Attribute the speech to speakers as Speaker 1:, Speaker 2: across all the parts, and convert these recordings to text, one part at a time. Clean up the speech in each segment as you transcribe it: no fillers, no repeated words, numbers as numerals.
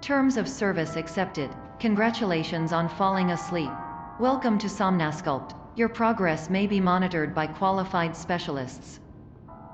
Speaker 1: Terms of service accepted. Congratulations on falling asleep. Welcome to Somnasculpt. Your progress may be monitored by qualified specialists.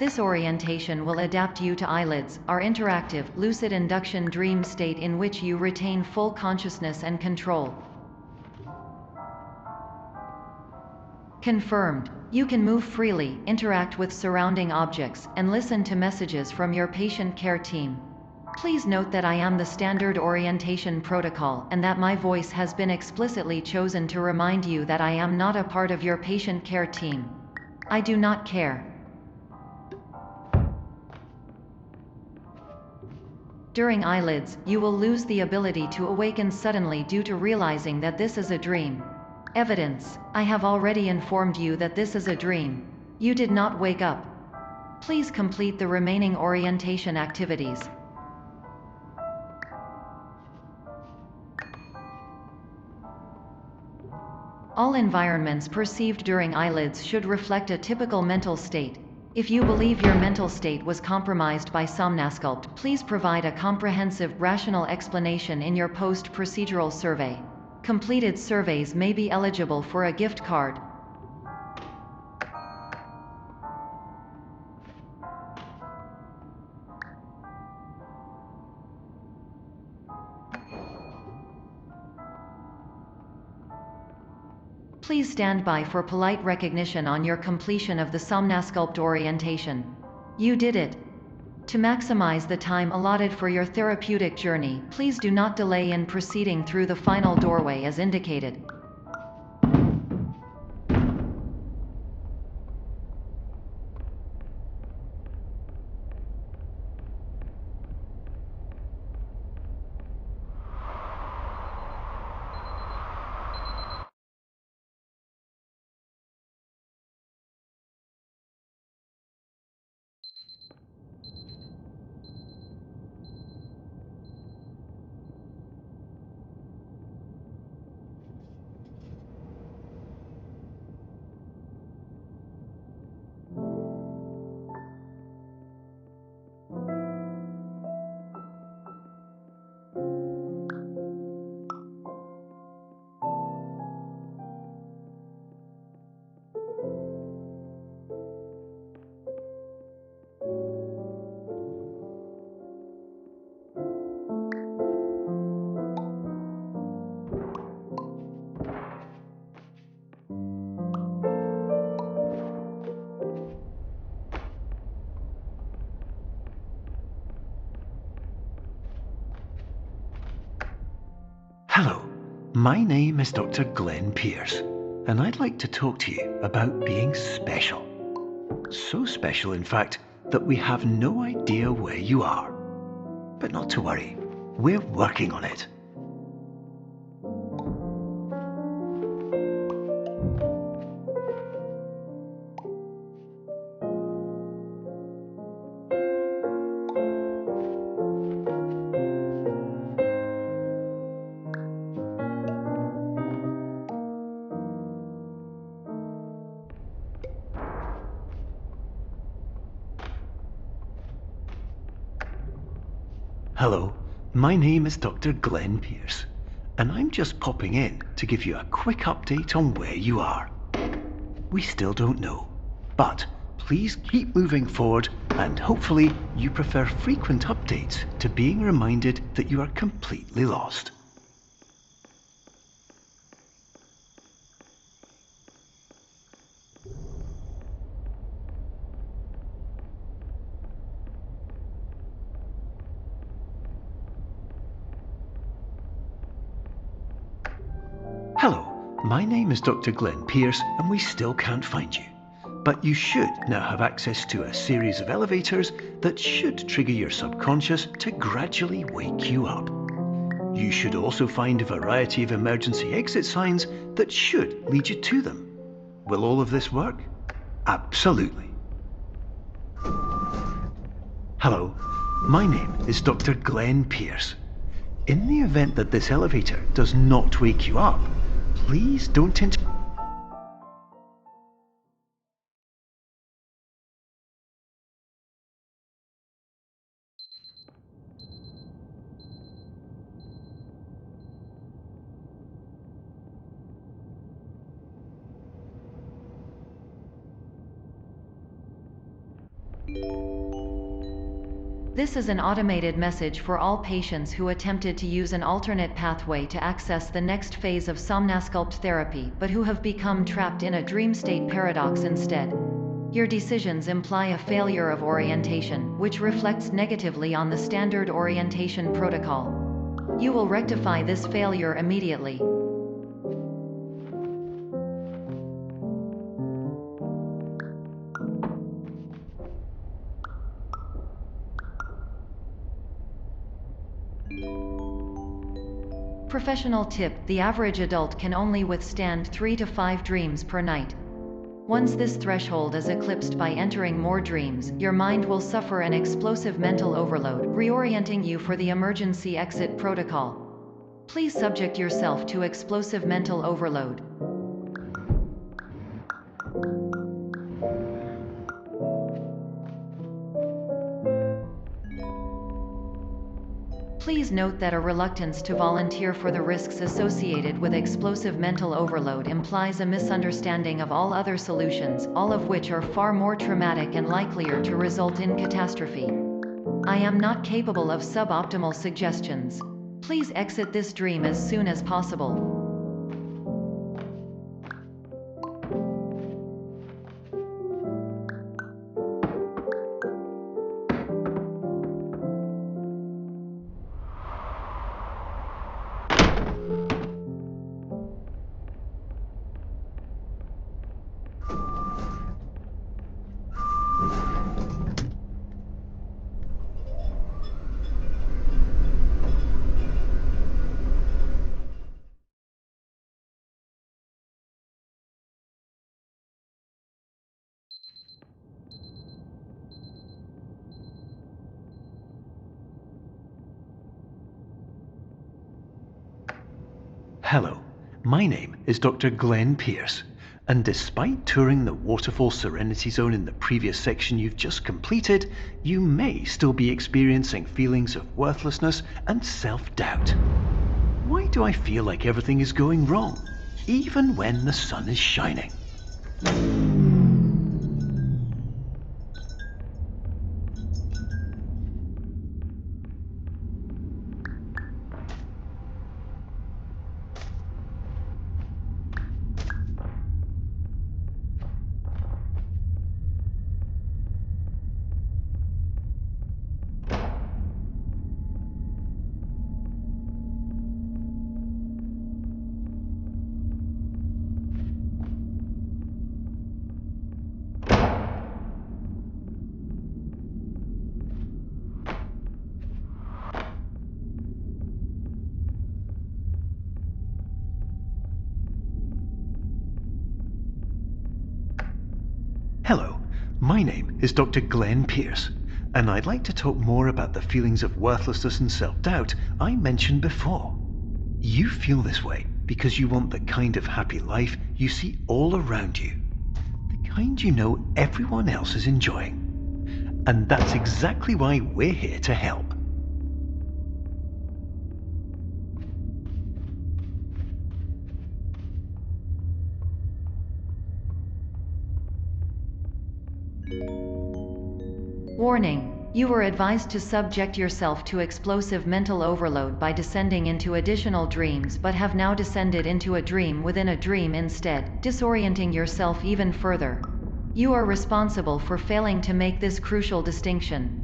Speaker 1: This orientation will adapt you to eyelids, our interactive, lucid induction dream state in which you retain full consciousness and control. Confirmed. You can move freely, interact with surrounding objects, and listen to messages from your patient care team. Please note that I am the standard orientation protocol, and that my voice has been explicitly chosen to remind you that I am not a part of your patient care team. I do not care. During eyelids, you will lose the ability to awaken suddenly due to realizing that this is a dream. Evidence: I have already informed you that this is a dream. You did not wake up. Please complete the remaining orientation activities. All environments perceived during eyelids should reflect a typical mental state. If you believe your mental state was compromised by Somnasculpt, please provide a comprehensive, rational explanation in your post-procedural survey. Completed surveys may be eligible for a gift card. Please stand by for polite recognition on your completion of the Somnasculpt orientation. You did it! To maximize the time allotted for your therapeutic journey, please do not delay in proceeding through the final doorway as indicated.
Speaker 2: Hello, my name is Dr. Glenn Pierce, and I'd like to talk to you about being special. So special, in fact, that we have no idea where you are. But not to worry, we're working on it. Hello, my name is Dr. Glenn Pierce, and I'm just popping in to give you a quick update on where you are. We still don't know, but please keep moving forward, and hopefully you prefer frequent updates to being reminded that you are completely lost. Hello, my name is Dr. Glenn Pierce, and we still can't find you. But you should now have access to a series of elevators that should trigger your subconscious to gradually wake you up. You should also find a variety of emergency exit signs that should lead you to them. Will all of this work? Absolutely. Hello, my name is Dr. Glenn Pierce. In the event that this elevator does not wake you up, please don't
Speaker 1: This is an automated message for all patients who attempted to use an alternate pathway to access the next phase of Somnasculpt therapy but who have become trapped in a dream state paradox instead. Your decisions imply a failure of orientation, which reflects negatively on the standard orientation protocol. You will rectify this failure immediately. Professional tip: the average adult can only withstand 3 to 5 dreams per night. Once this threshold is eclipsed by entering more dreams, your mind will suffer an explosive mental overload, reorienting you for the emergency exit protocol. Please subject yourself to explosive mental overload. Please note that a reluctance to volunteer for the risks associated with explosive mental overload implies a misunderstanding of all other solutions, all of which are far more traumatic and likelier to result in catastrophe. I am not capable of suboptimal suggestions. Please exit this dream as soon as possible.
Speaker 2: Hello, my name is Dr. Glenn Pierce, and despite touring the Waterfall Serenity Zone in the previous section you've just completed, you may still be experiencing feelings of worthlessness and self-doubt. Why do I feel like everything is going wrong, even when the sun is shining? Hello, my name is Dr. Glenn Pierce, and I'd like to talk more about the feelings of worthlessness and self-doubt I mentioned before. You feel this way because you want the kind of happy life you see all around you, the kind you know everyone else is enjoying. And that's exactly why we're here to help.
Speaker 1: Warning: you were advised to subject yourself to explosive mental overload by descending into additional dreams but have now descended into a dream within a dream instead, disorienting yourself even further. You are responsible for failing to make this crucial distinction.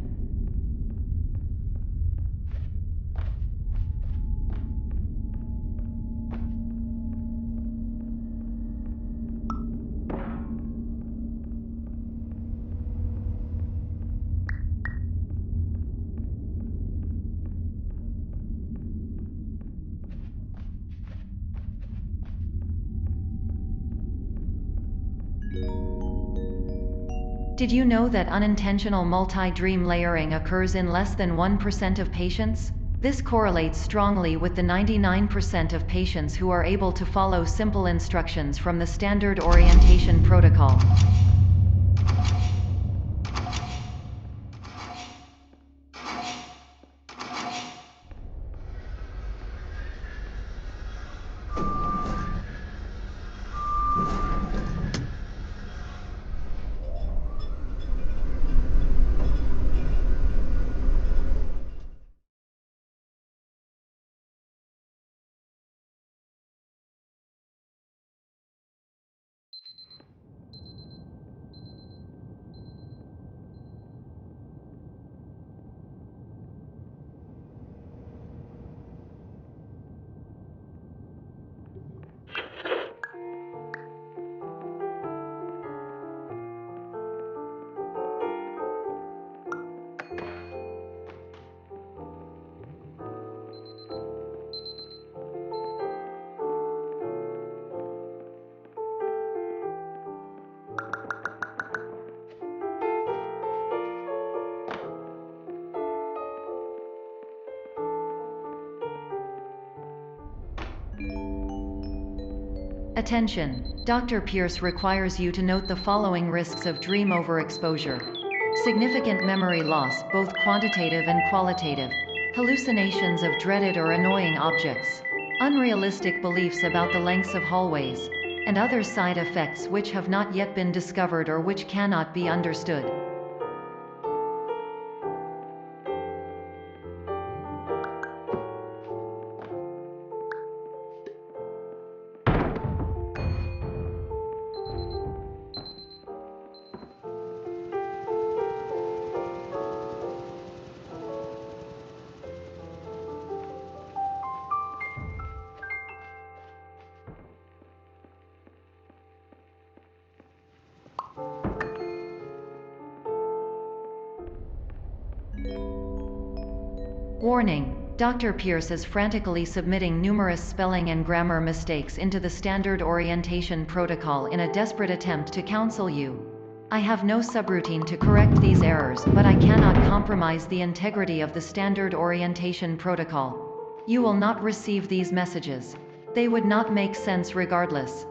Speaker 1: Did you know that unintentional multi-dream layering occurs in less than 1% of patients? This correlates strongly with the 99% of patients who are able to follow simple instructions from the standard orientation protocol. Attention! Dr. Pierce requires you to note the following risks of dream overexposure. Significant memory loss, both quantitative and qualitative. Hallucinations of dreaded or annoying objects. Unrealistic beliefs about the lengths of hallways. And other side effects which have not yet been discovered or which cannot be understood. Warning: Dr. Pierce is frantically submitting numerous spelling and grammar mistakes into the standard orientation protocol in a desperate attempt to counsel you. I have no subroutine to correct these errors, but I cannot compromise the integrity of the standard orientation protocol. You will not receive these messages. They would not make sense regardless.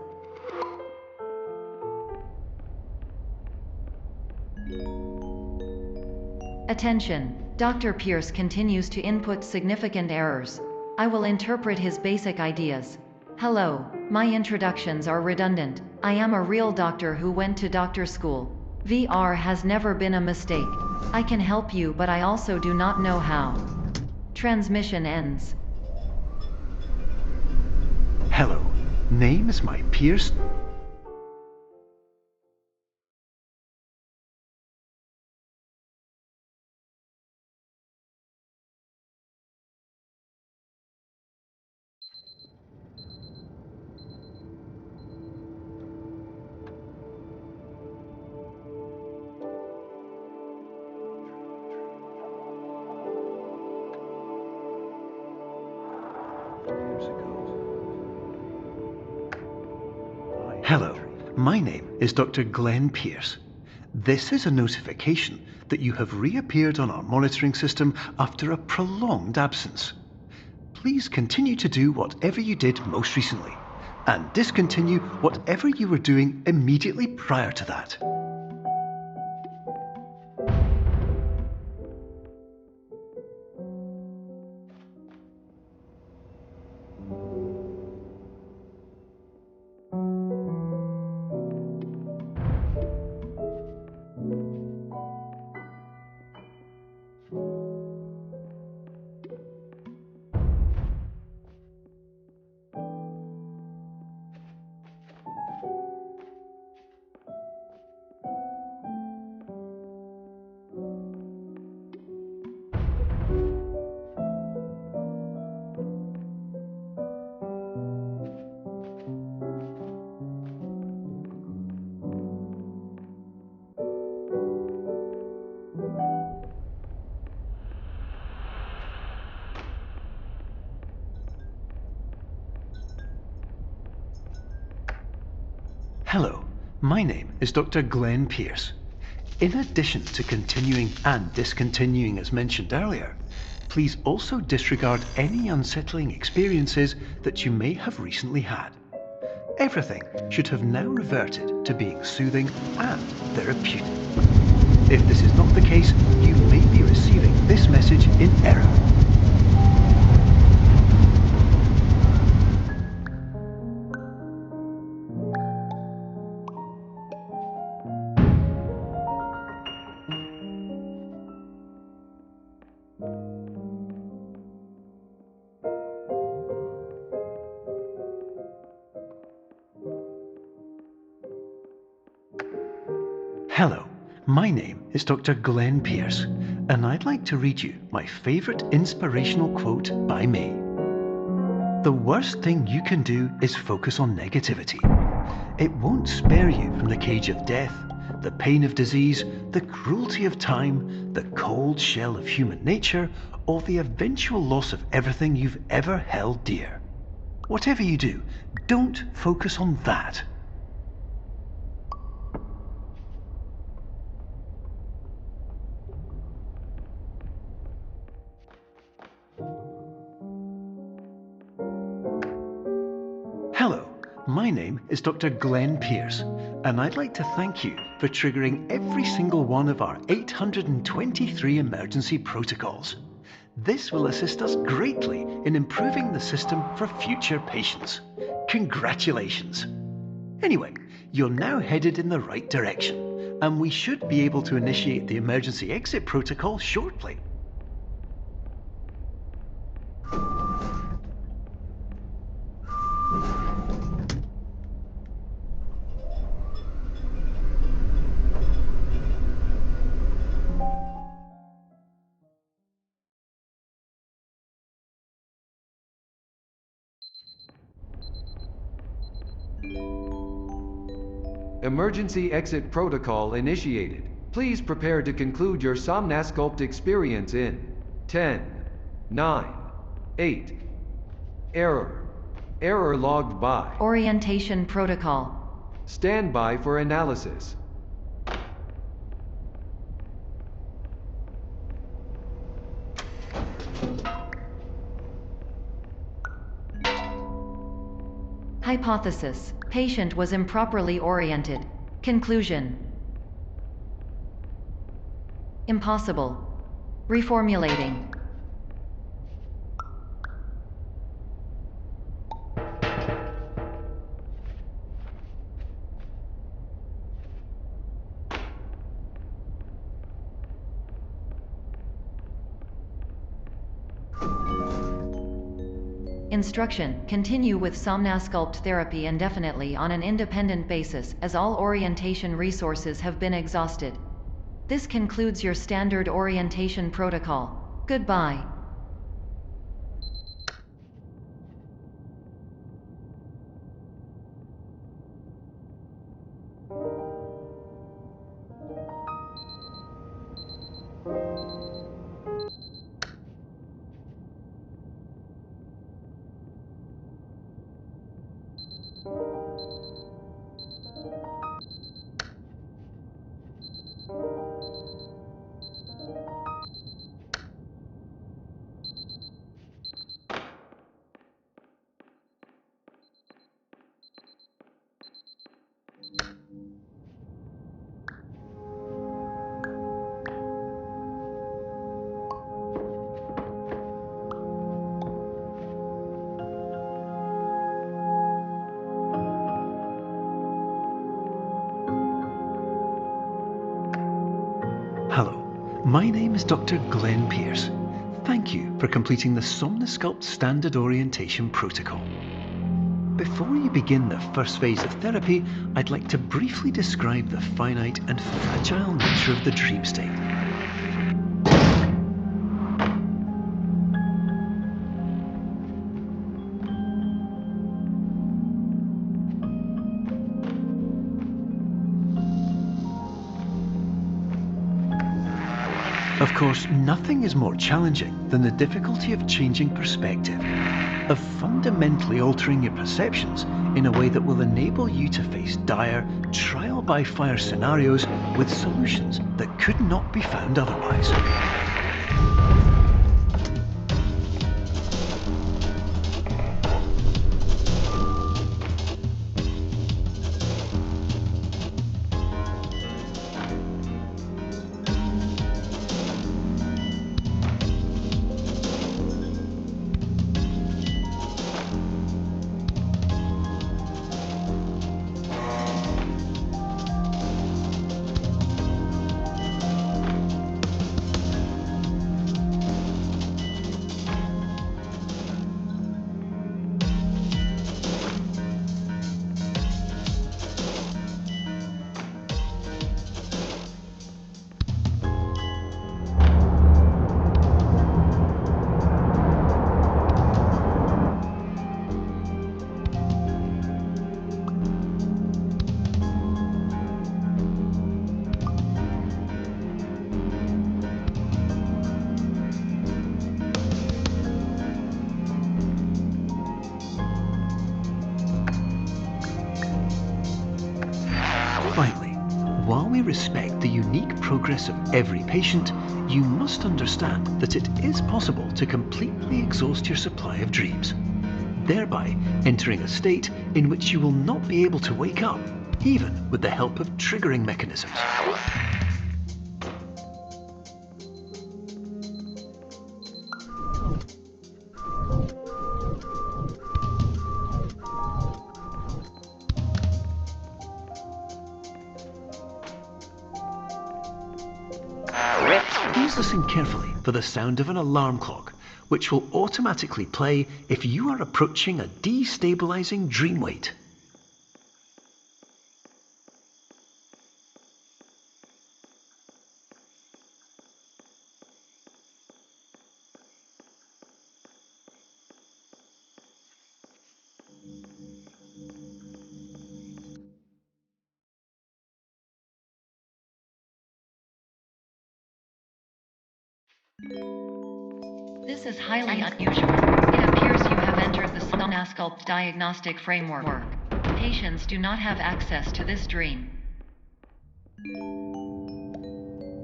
Speaker 1: Attention! Dr. Pierce continues to input significant errors. I will interpret his basic ideas. Hello, my introductions are redundant. I am a real doctor who went to doctor school. VR has never been a mistake. I can help you, but I also do not know how. Transmission ends.
Speaker 2: Hello, name is my Pierce. Hello, my name is Dr. Glenn Pierce. This is a notification that you have reappeared on our monitoring system after a prolonged absence. Please continue to do whatever you did most recently, and discontinue whatever you were doing immediately prior to that. Hello, my name is Dr. Glenn Pierce. In addition to continuing and discontinuing as mentioned earlier, please also disregard any unsettling experiences that you may have recently had. Everything should have now reverted to being soothing and therapeutic. If this is not the case, you may be receiving this message in error. Hello, my name is Dr. Glenn Pierce, and I'd like to read you my favourite inspirational quote by me. The worst thing you can do is focus on negativity. It won't spare you from the cage of death, the pain of disease, the cruelty of time, the cold shell of human nature, or the eventual loss of everything you've ever held dear. Whatever you do, don't focus on that. Hello, My name is Dr. Glenn Pierce, and I'd like to thank you for triggering every single one of our 823 emergency protocols. This will assist us greatly in improving the system for future patients. Congratulations! Anyway, you're now headed in the right direction, and we should be able to initiate the emergency exit protocol shortly.
Speaker 3: Emergency exit protocol initiated. Please prepare to conclude your Somnasculpt experience in 10, 9, 8. Error. Error logged by.
Speaker 1: Orientation protocol.
Speaker 3: Stand by for analysis.
Speaker 1: Hypothesis. Patient was improperly oriented. Conclusion. Impossible. Reformulating. Instruction. Continue with Somnasculpt therapy indefinitely on an independent basis, as all orientation resources have been exhausted. This concludes your standard orientation protocol. Goodbye.
Speaker 2: Hello, my name is Dr. Glenn Pierce. Thank you for completing the Somnasculpt Standard Orientation Protocol. Before you begin the first phase of therapy, I'd like to briefly describe the finite and fragile nature of the dream state. Of course, nothing is more challenging than the difficulty of changing perspective, of fundamentally altering your perceptions in a way that will enable you to face dire, trial-by-fire scenarios with solutions that could not be found otherwise. Finally, while we respect the unique progress of every patient, you must understand that it is possible to completely exhaust your supply of dreams. thereby entering a state in which you will not be able to wake up, even with the help of triggering mechanisms. Please listen carefully for the sound of an alarm clock, which will automatically play if you are approaching a destabilizing dream weight.
Speaker 1: This is highly unusual. It appears you have entered the Somnasculpt diagnostic framework. Patients do not have access to this dream.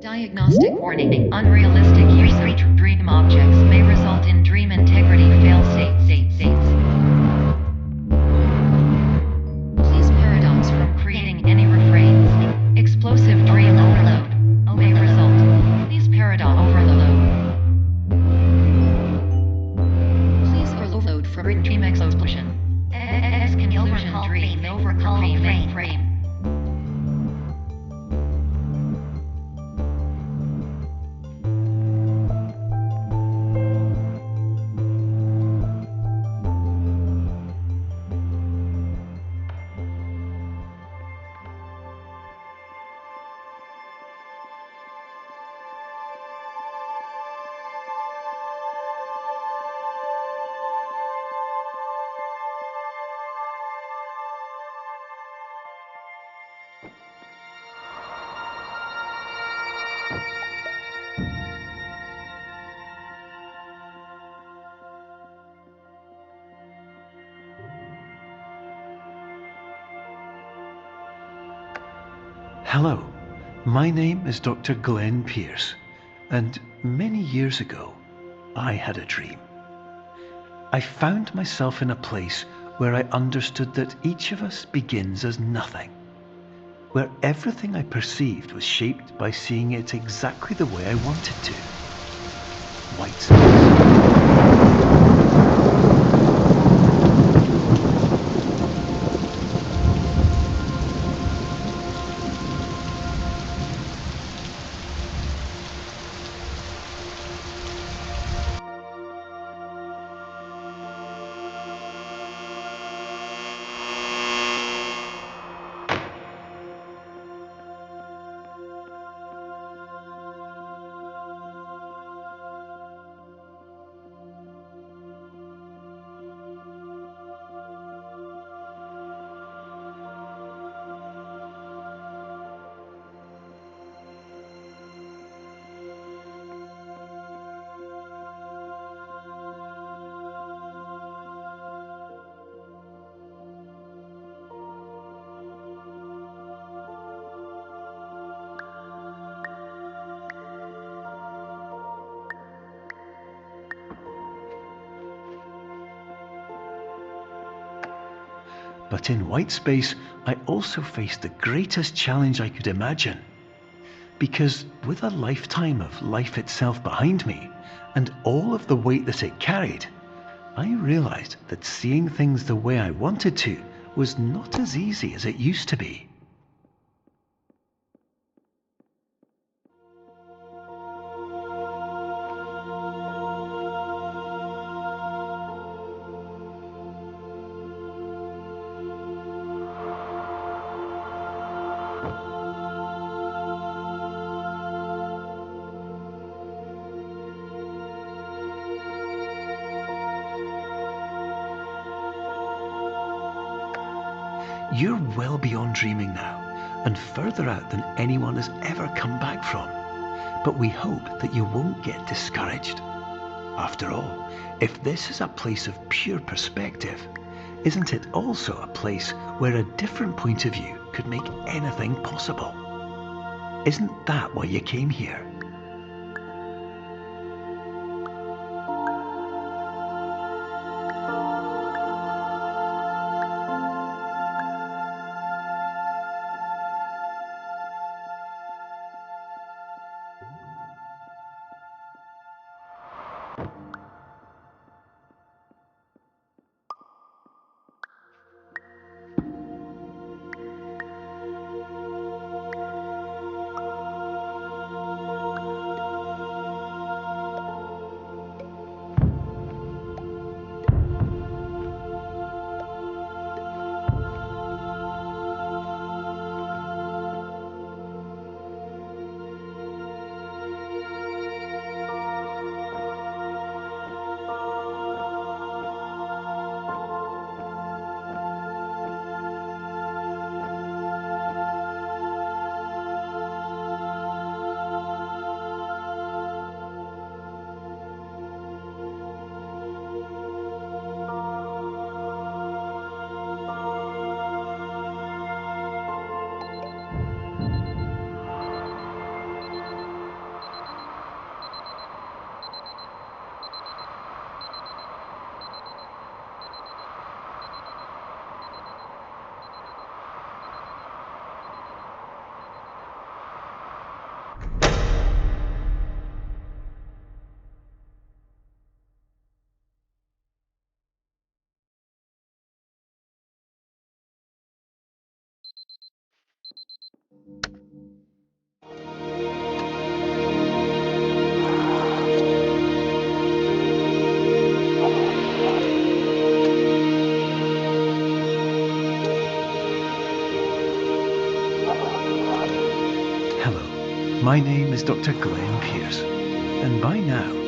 Speaker 1: Diagnostic warning. Unrealistic use of dream objects may result in dream integrity fail-states. Please paradox from creating any refrains. Explosive dream overload may result. Please paradox overload. Please overload from dream explosion. Conclusion dream overcall frame.
Speaker 2: Hello, my name is Dr. Glenn Pierce, and many years ago, I had a dream. I found myself in a place where I understood that each of us begins as nothing, where everything I perceived was shaped by seeing it exactly the way I wanted to. White space. But in white space, I also faced the greatest challenge I could imagine. Because with a lifetime of life itself behind me, and all of the weight that it carried, I realized that seeing things the way I wanted to was not as easy as it used to be. You're well beyond dreaming now, and further out than anyone has ever come back from. But we hope that you won't get discouraged. After all, if this is a place of pure perspective, isn't it also a place where a different point of view could make anything possible? Isn't that why you came here? Hello, my name is Dr. Glenn Pierce, and by now